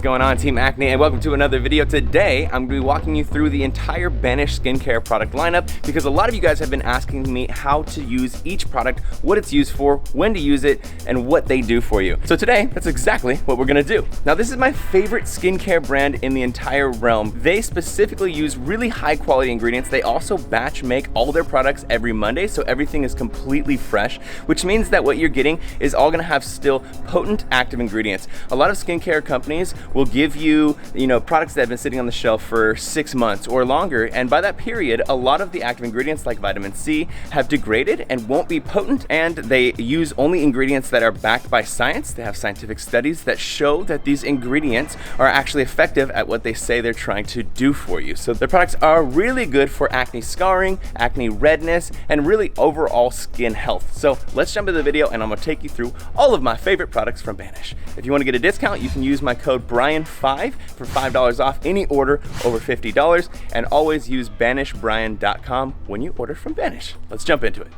going on, Team Acne, and welcome to another video. Today, I'm going to be walking you through the entire Banish skincare product lineup because a lot of you guys have been asking me how to use each product, what it's used for, when to use it, and what they do for you. So today, that's exactly what we're going to do. Now, this is my favorite skincare brand in the entire realm. They specifically use really high quality ingredients. They also batch make all their products every Monday, so everything is completely fresh, which means that what you're getting is all going to have still potent active ingredients. A lot of skincare companies will give you, products that have been sitting on the shelf for 6 months or longer, and by that period, a lot of the active ingredients like vitamin C have degraded and won't be potent, and they use only ingredients that are backed by science. They have scientific studies that show that these ingredients are actually effective at what they say they're trying to do for you. So their products are really good for acne scarring, acne redness, and really overall skin health. So let's jump into the video and I'm gonna take you through all of my favorite products from Banish. If you wanna get a discount, you can use my code BRIAN5 for $5 off any order over $50, and always use banishbrian.com when you order from Banish. Let's jump into it.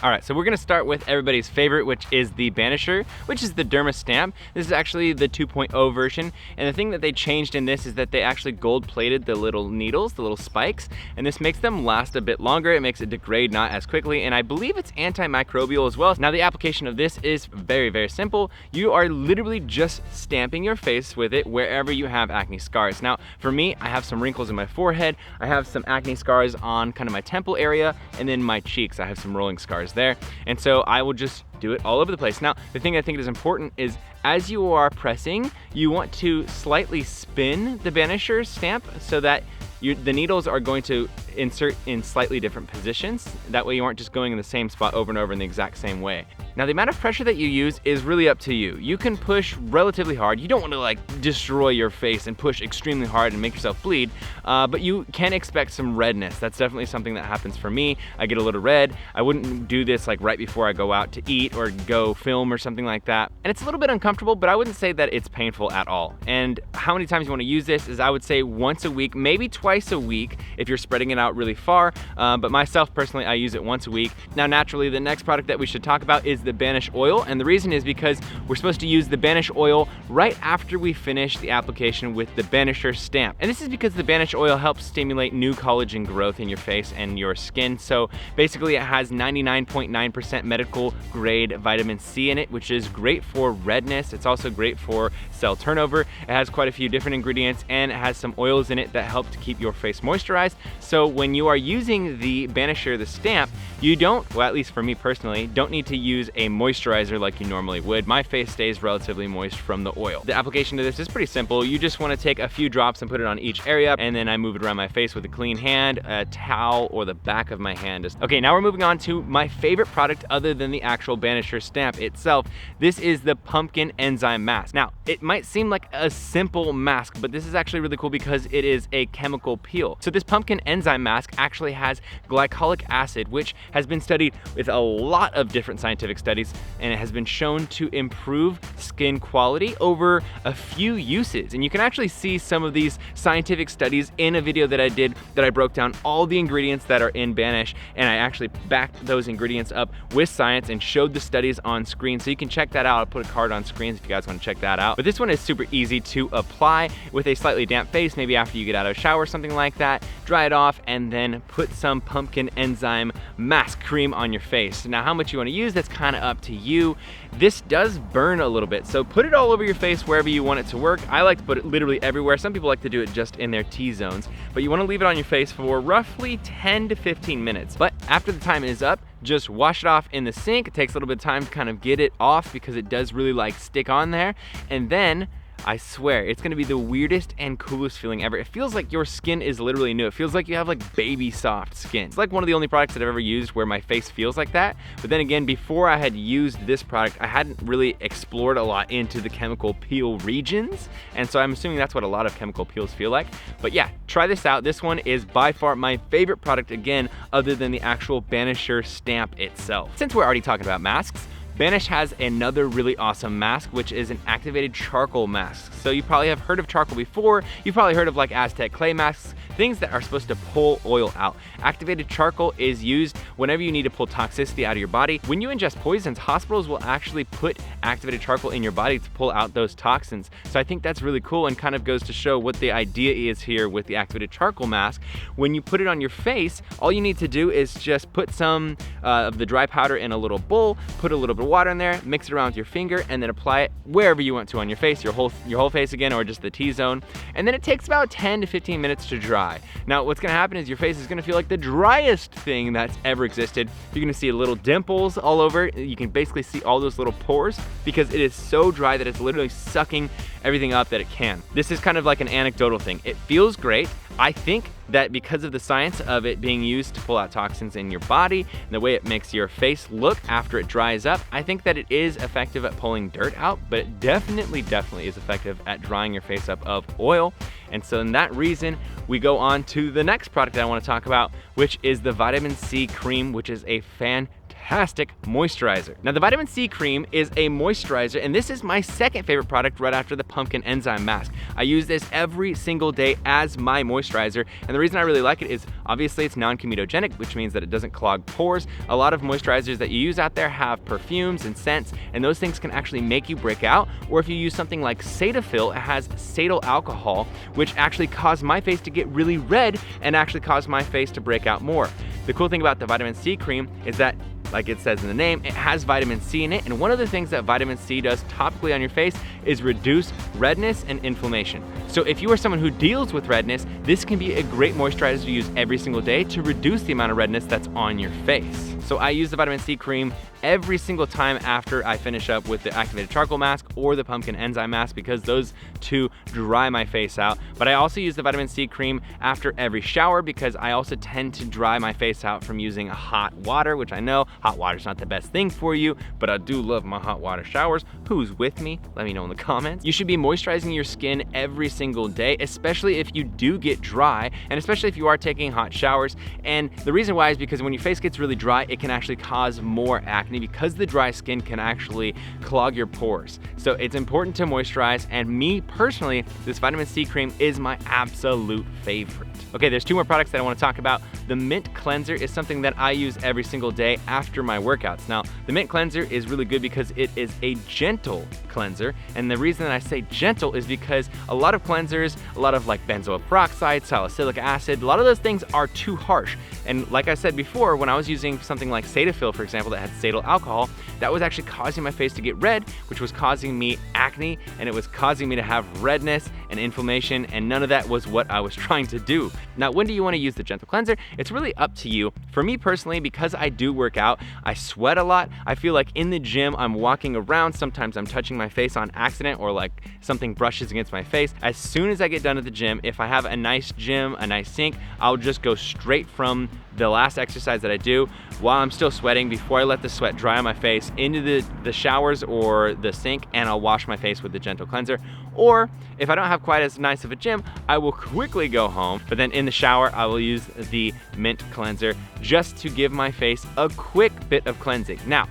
All right, so we're gonna start with everybody's favorite, which is the Banisher, which is the Derma Stamp. This is actually the 2.0 version, and the thing that they changed in this is that they actually gold-plated the little needles, the little spikes, and this makes them last a bit longer. It makes it degrade not as quickly, and I believe it's antimicrobial as well. Now, the application of this is very, very simple. You are literally just stamping your face with it wherever you have acne scars. Now, for me, I have some wrinkles in my forehead, I have some acne scars on kind of my temple area, and then my cheeks, I have some rolling scars there, and so I will just do it all over the place. Now, the thing I think is important is as you are pressing, you want to slightly spin the Banisher stamp so that the needles are going to insert in slightly different positions. That way you aren't just going in the same spot over and over in the exact same way. Now, the amount of pressure that you use is really up to you. You can push relatively hard. You don't want to like destroy your face and push extremely hard and make yourself bleed, but you can expect some redness. That's definitely something that happens for me. I get a little red. I wouldn't do this like right before I go out to eat or go film or something like that. And it's a little bit uncomfortable, but I wouldn't say that it's painful at all. And how many times you want to use this is, I would say, once a week, maybe twice a week if you're spreading it out really far, but myself personally, I use it once a week. Now, naturally, the next product that we should talk about is the Banish oil, and the reason is because we're supposed to use the Banish oil right after we finish the application with the Banisher stamp. And this is because the Banish oil helps stimulate new collagen growth in your face and your skin. So basically, it has 99.9% medical grade vitamin C in it, which is great for redness. It's also great for cell turnover. It has quite a few different ingredients, and it has some oils in it that help to keep your face moisturized. So when you are using the Banisher, the stamp, you don't, well, at least for me personally, don't need to use a moisturizer like you normally would. My face stays relatively moist from the oil. The application of this is pretty simple. You just want to take a few drops and put it on each area, and then I move it around my face with a clean hand, a towel, or the back of my hand. Okay, now we're moving on to my favorite product other than the actual Banisher stamp itself. This is the Pumpkin Enzyme Mask. Now, it might seem like a simple mask, but this is actually really cool because it is a chemical peel. So this Pumpkin Enzyme Mask actually has glycolic acid, which has been studied with a lot of different scientific studies, and it has been shown to improve skin quality over a few uses. And you can actually see some of these scientific studies in a video that I did, that I broke down all the ingredients that are in Banish, and I actually backed those ingredients up with science and showed the studies on screen. So you can check that out. I'll put a card on screen if you guys want to check that out. But this one is super easy to apply with a slightly damp face, maybe after you get out of a shower or something like that. Dry it off and then put some pumpkin enzyme mask cream on your face. Now, how much you want to use, that's kind of up to you. This does burn a little bit, so put it all over your face wherever you want it to work. I like to put it literally everywhere. Some people like to do it just in their T-zones, but you want to leave it on your face for roughly 10 to 15 minutes. But after the time is up, just wash it off in the sink. It takes a little bit of time to kind of get it off because it does really like stick on there. And then I swear, it's gonna be the weirdest and coolest feeling ever. It feels like your skin is literally new. It feels like you have like baby soft skin. It's like one of the only products that I've ever used where my face feels like that. But then again, before I had used this product, I hadn't really explored a lot into the chemical peel regions. And so I'm assuming that's what a lot of chemical peels feel like. But yeah, try this out. This one is by far my favorite product, again, other than the actual Banisher stamp itself. Since we're already talking about masks, Banish has another really awesome mask, which is an activated charcoal mask. So you probably have heard of charcoal before. You've probably heard of like Aztec clay masks. things that are supposed to pull oil out. Activated charcoal is used whenever you need to pull toxicity out of your body. When you ingest poisons, hospitals will actually put activated charcoal in your body to pull out those toxins. So I think that's really cool and kind of goes to show what the idea is here with the activated charcoal mask. When you put it on your face, all you need to do is just put some of the dry powder in a little bowl, put a little bit of water in there, mix it around with your finger, and then apply it wherever you want to on your face, your whole face again, or just the T-zone. And then it takes about 10 to 15 minutes to dry. Now what's gonna happen is your face is gonna feel like the driest thing that's ever existed. You're gonna see little dimples all over. You can basically see all those little pores because it is so dry that it's literally sucking everything up that it can. This is kind of like an anecdotal thing. It feels great. I think that because of the science of it being used to pull out toxins in your body and the way it makes your face look after it dries up, I think that it is effective at pulling dirt out, but it definitely is effective at drying your face up of oil. And so in that reason, we go on to the next product that I want to talk about, which is the Vitamin C Cream, which is a fantastic moisturizer. Now the Vitamin C Cream is a moisturizer, and this is my second favorite product right after the Pumpkin Enzyme Mask. I use this every single day as my moisturizer, and the reason I really like it is obviously it's non-comedogenic, which means that it doesn't clog pores. A lot of moisturizers that you use out there have perfumes and scents, and those things can actually make you break out. Or if you use something like Cetaphil, it has cetyl alcohol, which actually caused my face to get really red and actually caused my face to break out more. The cool thing about the Vitamin C Cream is that, like it says in the name, it has vitamin C in it, and one of the things that vitamin C does topically on your face is reduce redness and inflammation. So if you are someone who deals with redness, this can be a great moisturizer to use every single day to reduce the amount of redness that's on your face. So I use the Vitamin C Cream every single time after I finish up with the activated charcoal mask or the Pumpkin Enzyme Mask because those two dry my face out. But I also use the Vitamin C Cream after every shower because I also tend to dry my face out from using hot water, which I know hot water is not the best thing for you, but I do love my hot water showers. Who's with me? Let me know in the comments. You should be moisturizing your skin every single day, especially if you do get dry, and especially if you are taking hot showers. And the reason why is because when your face gets really dry, it can actually cause more acne because the dry skin can actually clog your pores. So it's important to moisturize, and me personally, this Vitamin C Cream is my absolute favorite. Okay, there's two more products that I want to talk about. The Mint Cleanser is something that I use every single day after my workouts. Now, the Mint Cleanser is really good because it is a gentle cleanser, and the reason that I say gentle is because a lot of cleansers, a lot of like benzoyl peroxide, salicylic acid, a lot of those things are too harsh. And like I said before, when I was using something like Cetaphil, for example, that had cetyl alcohol, that was actually causing my face to get red, which was causing me acne, and it was causing me to have redness and inflammation, and none of that was what I was trying to do. Now, when do you want to use the gentle cleanser? It's really up to you. For me personally, because I do work out, I sweat a lot. I feel like in the gym, I'm walking around. Sometimes I'm touching my face on accident, or like something brushes against my face. As soon as I get done at the gym, if I have a nice gym, a nice sink, I'll just go straight from the last exercise that I do while I'm still sweating, before I let the sweat dry on my face, into the showers or the sink, and I'll wash my face with the gentle cleanser. Or if I don't have quite as nice of a gym, I will quickly go home, but then in the shower I will use the Mint Cleanser just to give my face a quick bit of cleansing. Now,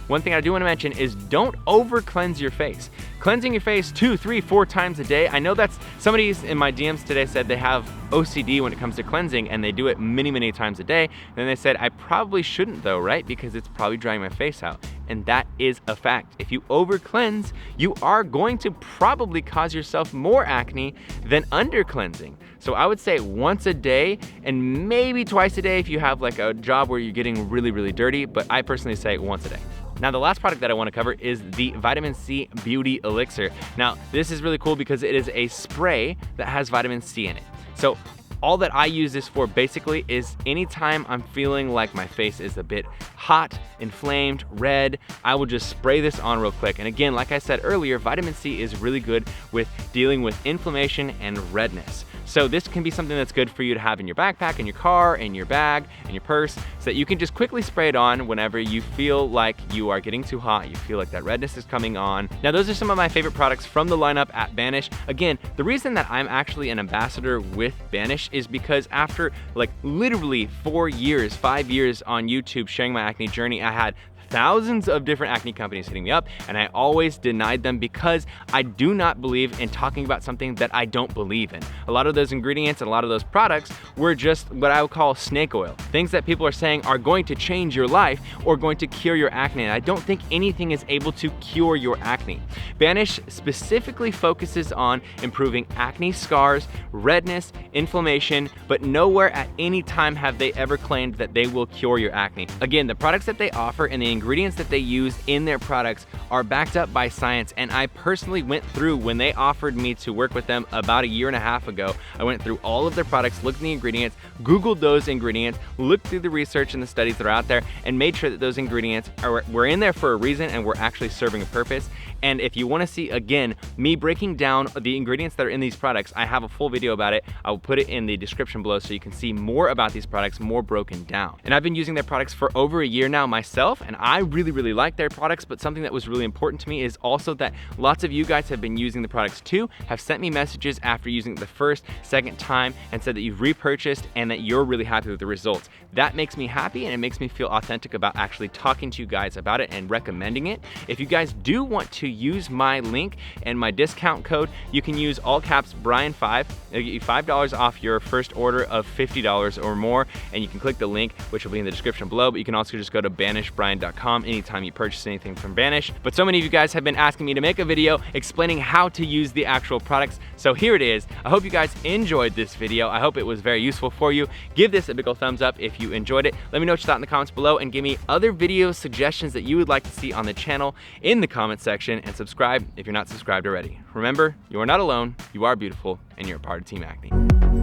one thing I do want to mention is don't over cleanse your face. Cleansing your face 2, 3, 4 times a day. I know that's, somebody in my DMs today said they have OCD when it comes to cleansing and they do it many, many times a day. Then they said, I probably shouldn't though, right? Because it's probably drying my face out. And that is a fact. If you over cleanse, you are going to probably cause yourself more acne than under cleansing. So I would say once a day, and maybe twice a day if you have like a job where you're getting really, really dirty, but I personally say once a day. Now, the last product that I want to cover is the Vitamin C Beauty Elixir. Now, this is really cool because it is a spray that has vitamin C in it. So all that I use this for basically is anytime I'm feeling like my face is a bit hot, inflamed, red, I will just spray this on real quick. And again, like I said earlier, vitamin C is really good with dealing with inflammation and redness. So this can be something that's good for you to have in your backpack, in your car, in your bag, in your purse, so that you can just quickly spray it on whenever you feel like you are getting too hot, you feel like that redness is coming on. Now, those are some of my favorite products from the lineup at Banish. Again, the reason that I'm actually an ambassador with Banish is because after like literally 4 years, 5 years on YouTube sharing my acne journey, I had thousands of different acne companies hitting me up, and I always denied them because I do not believe in talking about something that I don't believe in. A lot of those ingredients and a lot of those products were just what I would call snake oil. Things that people are saying are going to change your life or going to cure your acne, and I don't think anything is able to cure your acne. Banish specifically focuses on improving acne scars, redness, inflammation, but nowhere at any time have they ever claimed that they will cure your acne. Again, the products that they offer and the ingredients that they use in their products are backed up by science, and I personally went through, when they offered me to work with them about a year and a half ago, I went through all of their products, looked at the ingredients, Googled those ingredients, looked through the research and the studies that are out there, and made sure that those ingredients were in there for a reason and were actually serving a purpose. And if you want to see, again, me breaking down the ingredients that are in these products, I have a full video about it. I will put it in the description below so you can see more about these products, more broken down. And I've been using their products for over a year now myself, and I really like their products, but something that was really important to me is also that lots of you guys have been using the products too, have sent me messages after using it the first, second time, and said that you've repurchased and that you're really happy with the results. That makes me happy, and it makes me feel authentic about actually talking to you guys about it and recommending it. If you guys do want to use my link and my discount code, you can use all caps Brian5. It'll get you $5 off your first order of $50 or more, and you can click the link, which will be in the description below, but you can also just go to banishbrian.com anytime you purchase anything from Banish. But so many of you guys have been asking me to make a video explaining how to use the actual products, so here it is. I hope you guys enjoyed this video. I hope it was very useful for you. Give this a big old thumbs up if you enjoyed it. Let me know what you thought in the comments below, and give me other video suggestions that you would like to see on the channel in the comment section, and subscribe if you're not subscribed already. Remember, you are not alone, you are beautiful, and you're a part of Team Acne.